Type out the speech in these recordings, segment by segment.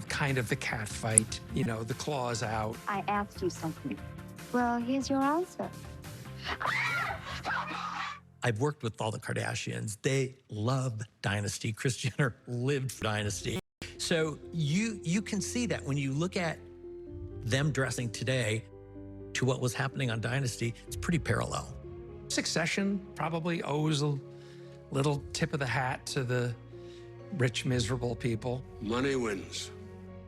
kind of the cat fight, the claws out. I asked you something. Well, here's your answer. I've worked with all the Kardashians. They love Dynasty. Kris Jenner lived for Dynasty. So you can see that when you look at them dressing today to what was happening on Dynasty, it's pretty parallel. Succession probably owes a little tip of the hat to the rich, miserable people. Money wins.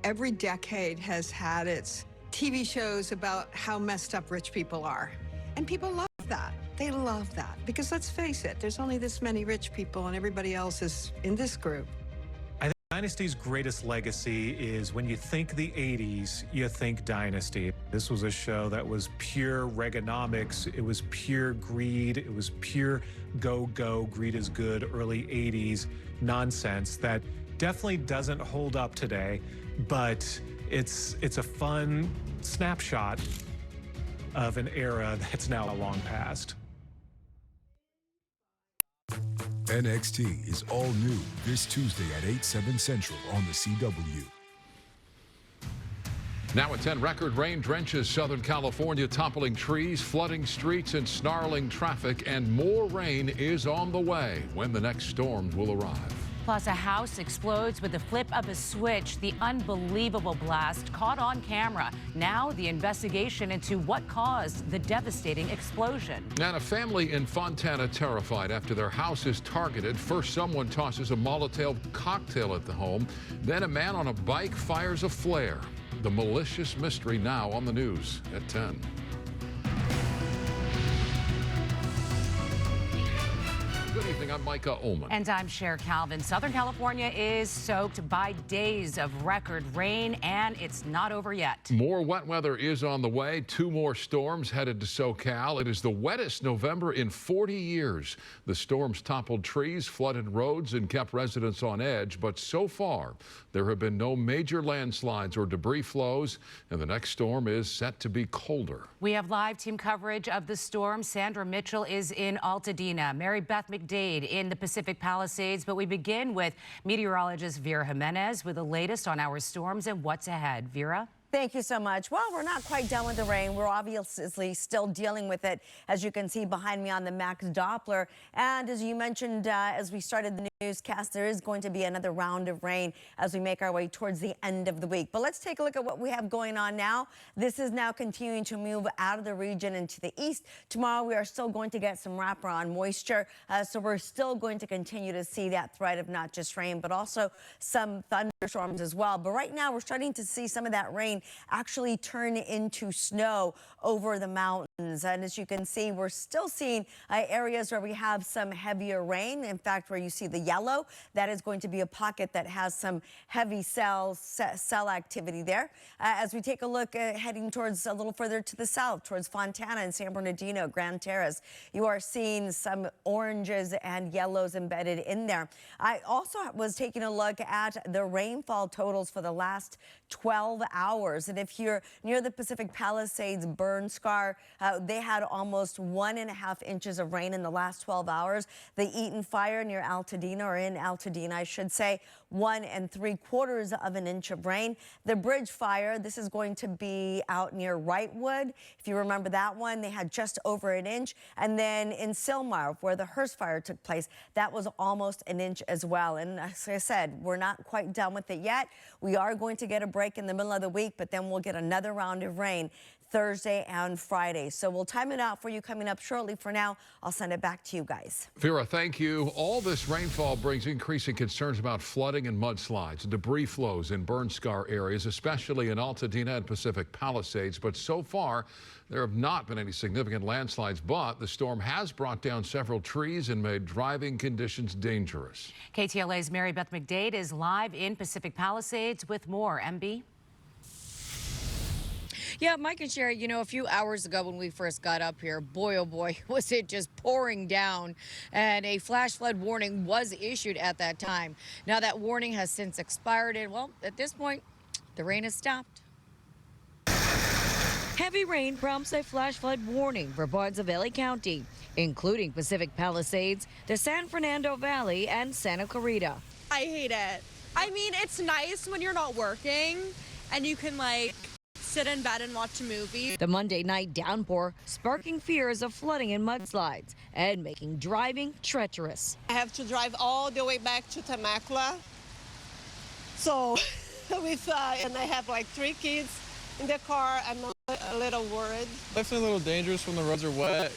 Every decade has had its TV shows about how messed up rich people are. And people love that. They love that. Because let's face it, there's only this many rich people and everybody else is in this group. I think Dynasty's greatest legacy is when you think the 80s, you think Dynasty. This was a show that was pure Reaganomics. It was pure greed. It was pure go, greed is good, early 80s nonsense that definitely doesn't hold up today, but it's a fun snapshot of an era that's now long past. NXT is all new this Tuesday at 8/7 Central on the CW. Now at 10, record rain drenches Southern California, toppling trees, flooding streets, and snarling traffic. And more rain is on the way when the next storms will arrive. Plus, a house explodes with the flip of a switch. The unbelievable blast caught on camera. Now the investigation into what caused the devastating explosion. And a family in Fontana terrified after their house is targeted. First, someone tosses a Molotov cocktail at the home. Then a man on a bike fires a flare. The malicious mystery now on the news at 10. Good evening, I'm Micah Ullman. And I'm Cher Calvin. Southern California is soaked by days of record rain, and it's not over yet. More wet weather is on the way. 2 more storms headed to SoCal. It is the wettest November in 40 years. The storms toppled trees, flooded roads, and kept residents on edge. But so far, there have been no major landslides or debris flows, and the next storm is set to be colder. We have live team coverage of the storm. Sandra Mitchell is in Altadena. Mary Beth McDade in the Pacific Palisades. But we begin with meteorologist Vera Jimenez with the latest on our storms and what's ahead. Vera? Thank you so much. Well, we're not quite done with the rain. We're obviously still dealing with it, as you can see behind me on the Max Doppler. And as you mentioned, as we started the newscast, there is going to be another round of rain as we make our way towards the end of the week. But let's take a look at what we have going on now. This is now continuing to move out of the region into the east. Tomorrow, we are still going to get some wraparound moisture. So we're still going to continue to see that threat of not just rain, but also some thunderstorms as well. But right now, we're starting to see some of that rain actually turn into snow over the mountains. And as you can see, we're still seeing areas where we have some heavier rain. In fact, where you see the yellow, that is going to be a pocket that has some heavy cell activity there. As we take a look heading towards a little further to the south, towards Fontana and San Bernardino, Grand Terrace, you are seeing some oranges and yellows embedded in there. I also was taking a look at the rainfall totals for the last 12 hours. And if you're near the Pacific Palisades burn scar, they had almost 1.5 inches of rain in the last 12 hours. The Eaton fire near Altadena, or in Altadena, I should say, 1 3/4 of an inch of rain. The bridge fire, this is going to be out near Wrightwood. If you remember that one, they had just over an inch. And then in Sylmar, where the Hearst fire took place, that was almost an inch as well. And as I said, we're not quite done with it yet. We are going to get a break in the middle of the week, but then we'll get another round of rain Thursday and Friday. So we'll time it out for you coming up shortly. For now, I'll send it back to you guys. Vera, thank you. All this rainfall brings increasing concerns about flooding and mudslides, debris flows in burn scar areas, especially in Altadena and Pacific Palisades. But so far, there have not been any significant landslides, but the storm has brought down several trees and made driving conditions dangerous. KTLA's Mary Beth McDade is live in Pacific Palisades with more. MB? Yeah, Mike and Sherry, you know, a few hours ago when we first got up here, boy, oh boy, was it just pouring down. And a flash flood warning was issued at that time. Now that warning has since expired. And, well, at this point, the rain has stopped. Heavy rain prompts a flash flood warning for parts of LA County, including Pacific Palisades, the San Fernando Valley, and Santa Clarita. I hate it. I mean, it's nice when you're not working and you can like sit in bed and watch a movie. The Monday night downpour sparking fears of flooding and mudslides and making driving treacherous. I have to drive all the way back to Temecula. So and I have like 3 kids in the car. I'm a little worried. Definitely a little dangerous when the roads are wet.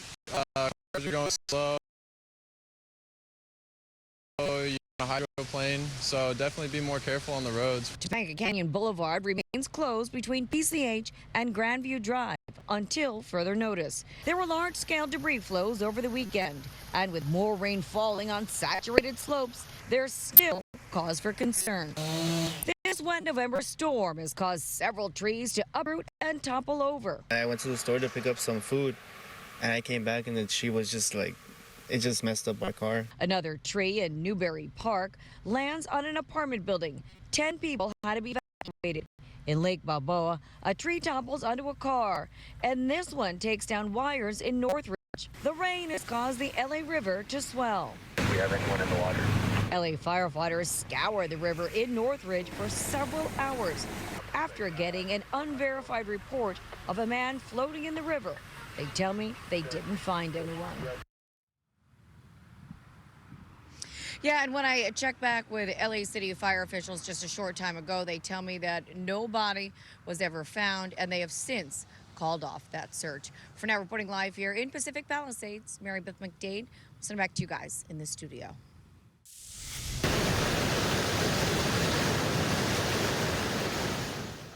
Cars are going slow. You're on a hydroplane, so definitely be more careful on the roads. Topanga Canyon Boulevard remains closed between PCH and Grandview Drive until further notice. There were large-scale debris flows over the weekend, and with more rain falling on saturated slopes, there's still cause for concern. This wet November storm has caused several trees to uproot and topple over. I went to the store to pick up some food, and I came back, and the tree was just like, it just messed up my car. Another tree in Newberry Park lands on an apartment building. 10 people had to be evacuated. In Lake Balboa, a tree topples onto a car, and this one takes down wires in Northridge. The rain has caused the LA River to swell. Do we have anyone in the water? LA firefighters scour the river in Northridge for several hours after getting an unverified report of a man floating in the river. They tell me they didn't find anyone. Yeah, and when I checked back with LA City fire officials just a short time ago, they tell me that no body was ever found, and they have since called off that search. For now, reporting live here in Pacific Palisades, Mary Beth McDade. I'll send it back to you guys in the studio.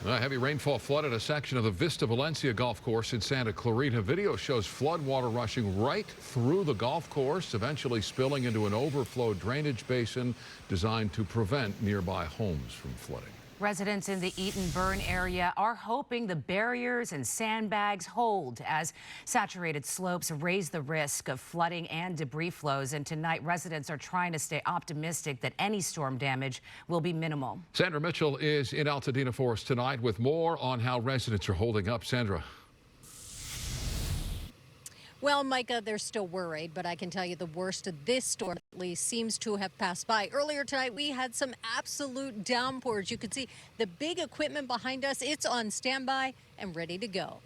Heavy rainfall flooded a section of the Vista Valencia golf course in Santa Clarita. Video shows flood water rushing right through the golf course, eventually spilling into an overflow drainage basin designed to prevent nearby homes from flooding. Residents in the Eaton-Burn area are hoping the barriers and sandbags hold as saturated slopes raise the risk of flooding and debris flows. And tonight, residents are trying to stay optimistic that any storm damage will be minimal. Sandra Mitchell is in Altadena for us tonight with more on how residents are holding up. Sandra. Well, Micah, they're still worried, but I can tell you the worst of this storm at least seems to have passed by. Earlier tonight, we had some absolute downpours. You can see the big equipment behind us. It's on standby and ready to go.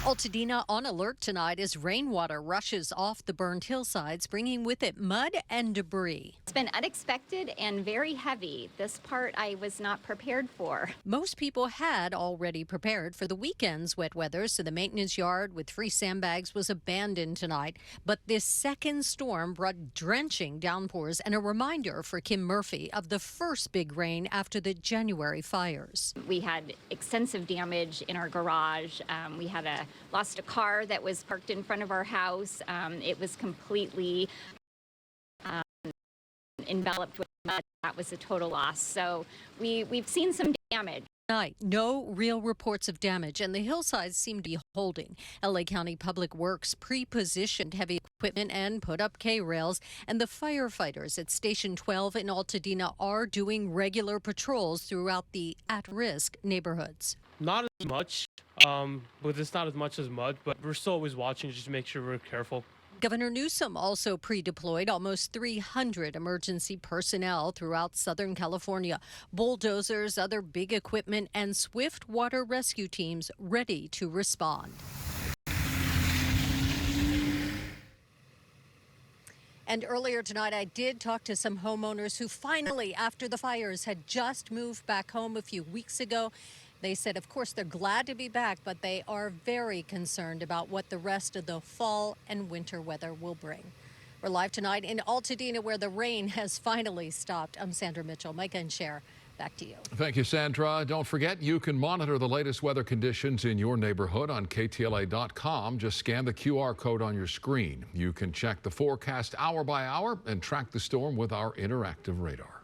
Altadena on alert tonight as rainwater rushes off the burned hillsides, bringing with it mud and debris. It's been unexpected and very heavy. This part I was not prepared for. Most people had already prepared for the weekend's wet weather, so the maintenance yard with 3 sandbags was abandoned tonight. But this second storm brought drenching downpours and a reminder for Kim Murphy of the first big rain after the January fires. We had extensive damage in our garage. We had lost a car that was parked in front of our house. It was completely enveloped with mud. That was a total loss. So we've seen some damage. Tonight, no real reports of damage, and the hillsides seem to be holding. LA County Public Works pre-positioned heavy equipment and put up K-rails, and the firefighters at Station 12 in Altadena are doing regular patrols throughout the at-risk neighborhoods. Not as much, but it's not as much as mud, but we're still always watching just to make sure we're careful. Governor Newsom also pre-deployed almost 300 emergency personnel throughout Southern California. Bulldozers, other big equipment, and swift water rescue teams ready to respond. And earlier tonight, I did talk to some homeowners who finally, after the fires, had just moved back home a few weeks ago. They said, of course, they're glad to be back, but they are very concerned about what the rest of the fall and winter weather will bring. We're live tonight in Altadena, where the rain has finally stopped. I'm Sandra Mitchell. Micah and Cher, back to you. Thank you, Sandra. Don't forget, you can monitor the latest weather conditions in your neighborhood on KTLA.com. Just scan the QR code on your screen. You can check the forecast hour by hour and track the storm with our interactive radar.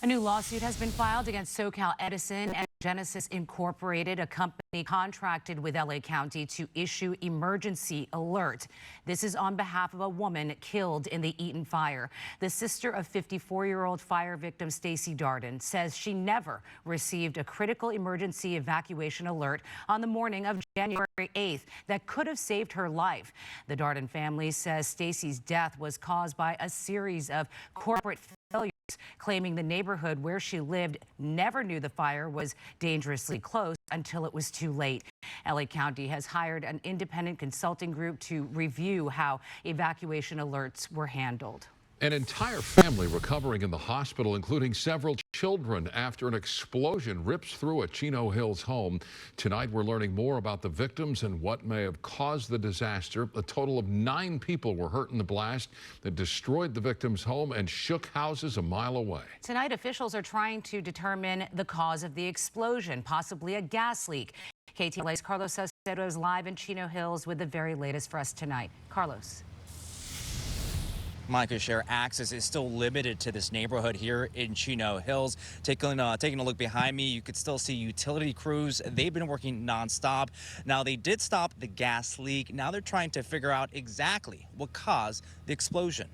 A new lawsuit has been filed against SoCal Edison and Genesis Incorporated, a company contracted with LA County to issue emergency alert. This is on behalf of a woman killed in the Eaton fire. The sister of 54-year-old fire victim Stacy Darden says she never received a critical emergency evacuation alert on the morning of January 8th that could have saved her life. The Darden family says Stacy's death was caused by a series of corporate failures, claiming the neighborhood where she lived never knew the fire was dangerously close until it was too late. LA County has hired an independent consulting group to review how evacuation alerts were handled. An entire family recovering in the hospital, including several children, after an explosion rips through a Chino Hills home. Tonight, we're learning more about the victims and what may have caused the disaster. A total of 9 people were hurt in the blast that destroyed the victim's home and shook houses a mile away. Tonight, officials are trying to determine the cause of the explosion, possibly a gas leak. KTLA's Carlos Salcedo is live in Chino Hills with the very latest for us tonight. Carlos. Micah, share access is still limited to this neighborhood here in Chino Hills. Taking a look behind me, you could still see utility crews. They've been working nonstop. Now, they did stop the gas leak. Now they're trying to figure out exactly what caused the explosion.